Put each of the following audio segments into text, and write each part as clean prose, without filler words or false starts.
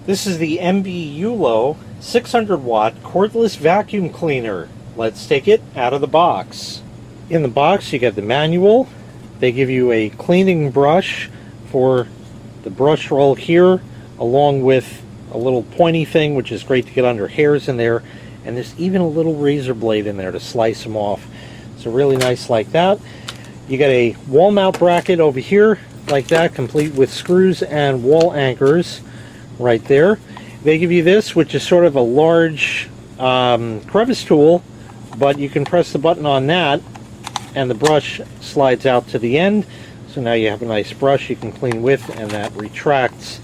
This is the MBYULO 600 watt cordless vacuum cleaner. Let's take it out of the box. In the box you get the manual. They give you a cleaning brush for the brush roll here, along with a little pointy thing which is great to get under hairs in there, and there's even a little razor blade in there to slice them off. So really nice like that. You get a wall mount bracket over here like that, complete with screws and wall anchors right there. They give you this, which is sort of a large crevice tool, but you can press the button on that and the brush slides out to the end. So now you have a nice brush you can clean with, and that retracts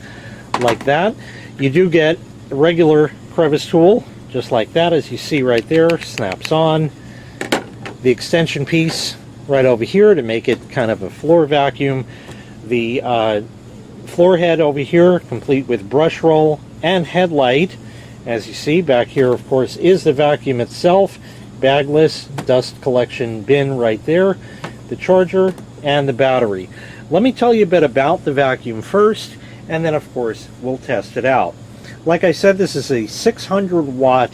like that. You do get a regular crevice tool just like that, as you see right there, snaps on. The extension piece right over here to make it kind of a floor vacuum. The floor head over here, complete with brush roll and headlight. As you see back here, of course, is the vacuum itself. Bagless dust collection bin right there, the charger and the battery. Let me tell you a bit about the vacuum first, and then of course we'll test it out. Like I said, this is a 600 watt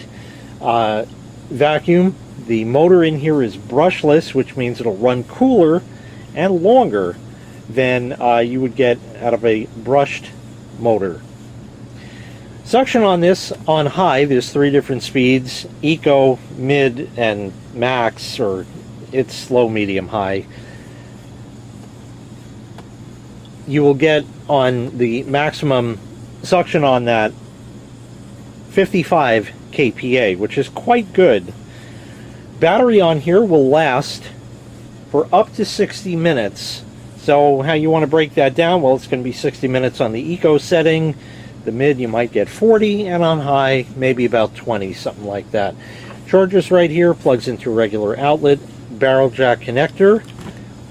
vacuum. The motor in here is brushless, which means it'll run cooler and longer than you would get out of a brushed motor. Suction on this on high, there's 3 different speeds: eco, mid, and max, or it's slow, medium, high. You will get on the maximum suction on that 55 kPa, which is quite good. Battery on here will last for up to 60 minutes. So how you want to break that down? Well, it's going to be 60 minutes on the eco setting. The mid you might get 40, and on high maybe about 20, something like that. Charger's right here, plugs into a regular outlet, barrel jack connector,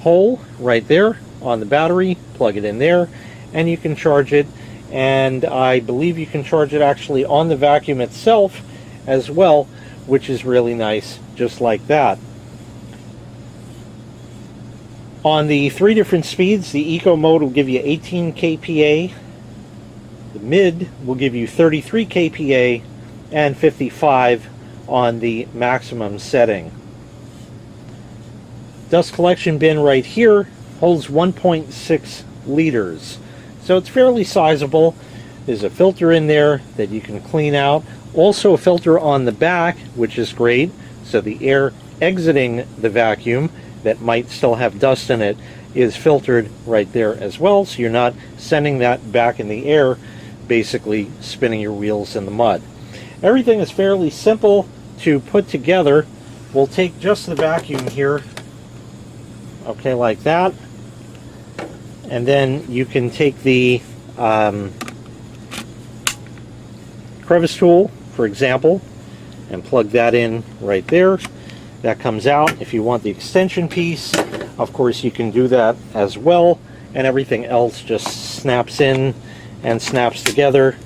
hole right there on the battery, plug it in there, and you can charge it. And I believe you can charge it actually on the vacuum itself as well, which is really nice, just like that. On the 3 different speeds, the eco mode will give you 18 kPa, the mid will give you 33 kPa, and 55 on the maximum setting. Dust collection bin right here holds 1.6 liters, so it's fairly sizable. There's a filter in there that you can clean out. Also a filter on the back, which is great, so the air exiting the vacuum that might still have dust in it is filtered right there as well, so you're not sending that back in the air, basically spinning your wheels in the mud. Everything is fairly simple to put together. We'll take just the vacuum here, okay, like that, and then you can take the crevice tool, for example, and plug that in right there. That comes out. If you want the extension piece, of course you can do that as well, and everything else just snaps in and snaps together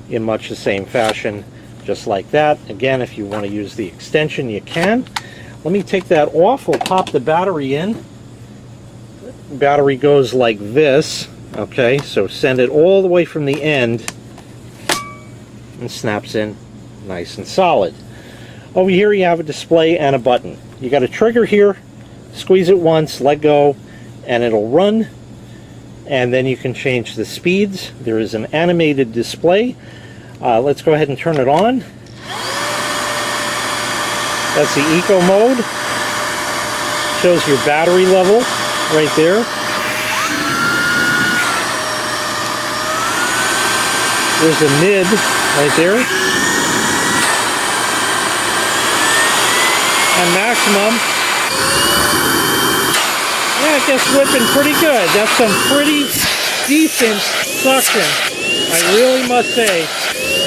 in much the same fashion, just like that. Again, if you want to use the extension, you can. Let me take that off. We'll pop the battery in. Battery goes like this, okay, so send it all the way from the end and snaps in nice and solid. Over here you have a display and a button. You got a trigger here, squeeze it once, let go, and it'll run, and then you can change the speeds. There is an animated display. Let's go ahead and turn it on. That's the eco mode. Shows your battery level right there. There's a mid right there. And maximum. Yeah, it gets whipping pretty good. That's some pretty decent suction, I really must say.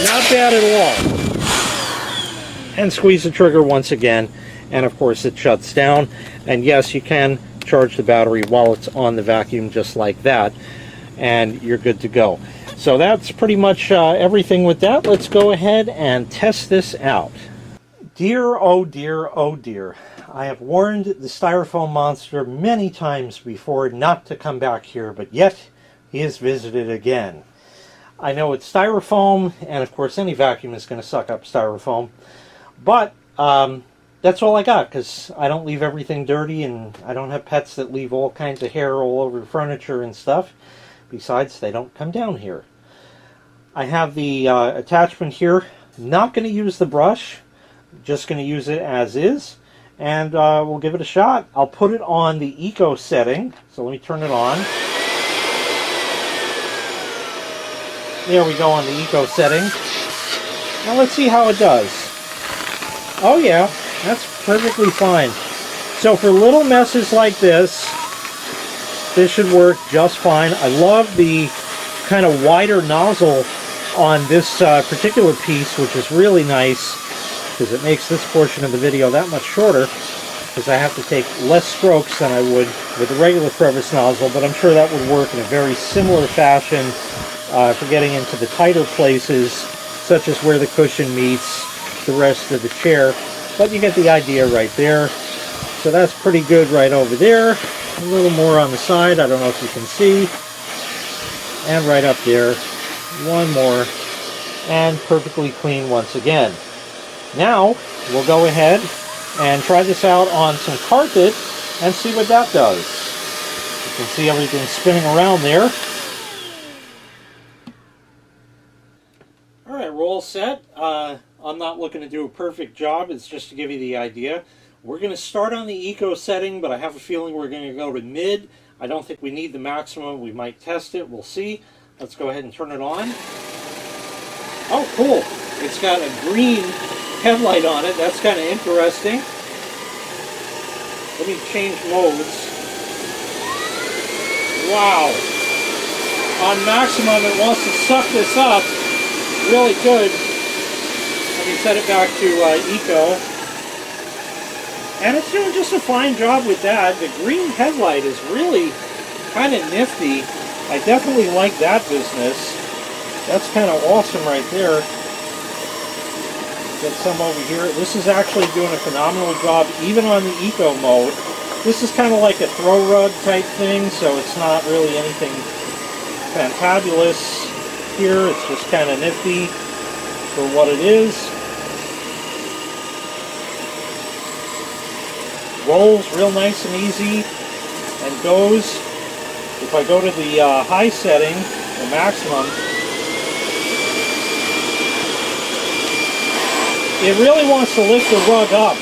Not bad at all. And squeeze the trigger once again, and of course it shuts down. And yes, you can charge the battery while it's on the vacuum just like that, and you're good to go. So that's pretty much everything with that. Let's go ahead and test this out. Dear, oh dear, oh dear. I have warned the styrofoam monster many times before not to come back here, but yet he has visited again. I know it's styrofoam, and of course any vacuum is going to suck up styrofoam, but that's all I got, because I don't leave everything dirty, and I don't have pets that leave all kinds of hair all over the furniture and stuff. Besides, they don't come down here. I have the attachment here. Not going to use the brush, just going to use it as is, and we'll give it a shot. I'll put it on the eco setting, so let me turn it on. There we go on the eco setting. Now let's see how it does. Oh yeah, that's perfectly fine. So for little messes like this should work just fine. I love the kind of wider nozzle on this particular piece, which is really nice because it makes this portion of the video that much shorter, because I have to take less strokes than I would with the regular crevice nozzle, but I'm sure that would work in a very similar fashion for getting into the tighter places, such as where the cushion meets the rest of the chair. But you get the idea right there. So that's pretty good right over there. A little more on the side, I don't know if you can see. And right up there. One more. And perfectly clean once again. Now, we'll go ahead and try this out on some carpet and see what that does. You can see everything spinning around there. Alright, we're all set. I'm not looking to do a perfect job, it's just to give you the idea. We're going to start on the eco setting, but I have a feeling we're going to go to mid. I don't think we need the maximum. We might test it. We'll see. Let's go ahead and turn it on. Oh, cool. It's got a green headlight on it. That's kind of interesting. Let me change modes. Wow. On maximum, it wants to suck this up really good. Let me set it back to eco. And it's doing just a fine job with that. The green headlight is really kind of nifty. I definitely like that business. That's kind of awesome right there. Get some over here. This is actually doing a phenomenal job even on the eco mode. This is kind of like a throw rug type thing, so it's not really anything fantabulous here. It's just kind of nifty for what it is. Rolls real nice and easy and goes. If I go to the high setting, the maximum, it really wants to lift the rug up,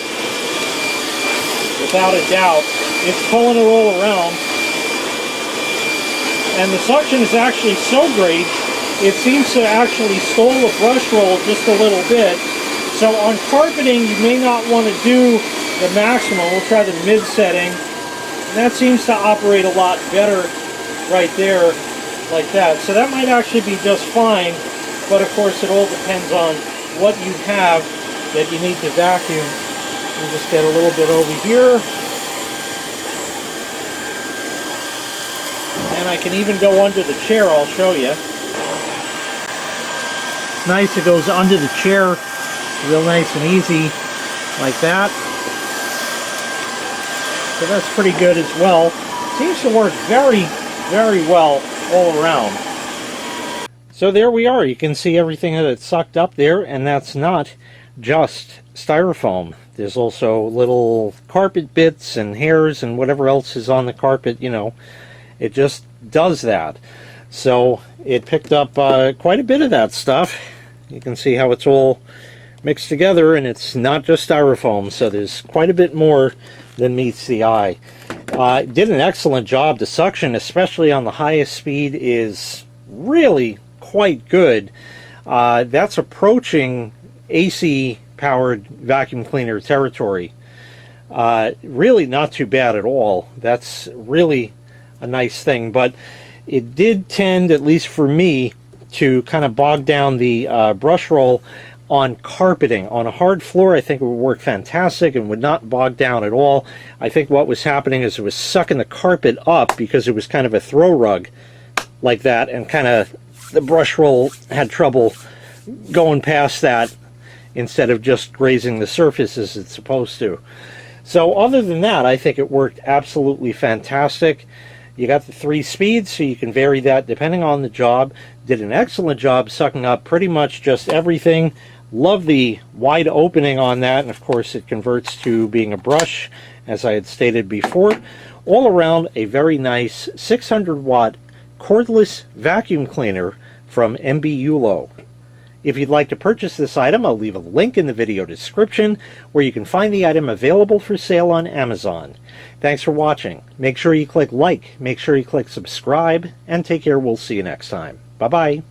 without a doubt. It's pulling it all around. And the suction is actually so great, it seems to actually stall the brush roll just a little bit. So on carpeting, you may not want to do the maximum. We'll try the mid setting. And that seems to operate a lot better right there, like that. So that might actually be just fine, but of course it all depends on what you have that you need to vacuum. We'll just get a little bit over here. And I can even go under the chair, I'll show you. It's nice, it goes under the chair, real nice and easy, like that. So that's pretty good as well. Seems to work very, very well all around. So there we are. You can see everything that it's sucked up there, and that's not just styrofoam. There's also little carpet bits and hairs and whatever else is on the carpet, you know. It just does that. So it picked up quite a bit of that stuff. You can see how it's all mixed together, and it's not just styrofoam, so there's quite a bit more than meets the eye. It did an excellent job. The suction, especially on the highest speed, is really quite good. That's approaching AC powered vacuum cleaner territory. Really not too bad at all. That's really a nice thing, but it did tend, at least for me, to kind of bog down the brush roll on carpeting. On a hard floor, I think it would work fantastic and would not bog down at all. I think what was happening is it was sucking the carpet up because it was kind of a throw rug like that, and kind of the brush roll had trouble going past that instead of just grazing the surface as it's supposed to. So other than that, I think it worked absolutely fantastic. You got the 3 speeds, so you can vary that depending on the job. Did an excellent job sucking up pretty much just everything. Love the wide opening on that, and of course it converts to being a brush, as I had stated before. All around, a very nice 600 watt cordless vacuum cleaner from MBYULO. If you'd like to purchase this item, I'll leave a link in the video description where you can find the item available for sale on Amazon. Thanks for watching. Make sure you click like, make sure you click subscribe, and take care. We'll see you next time. Bye-bye.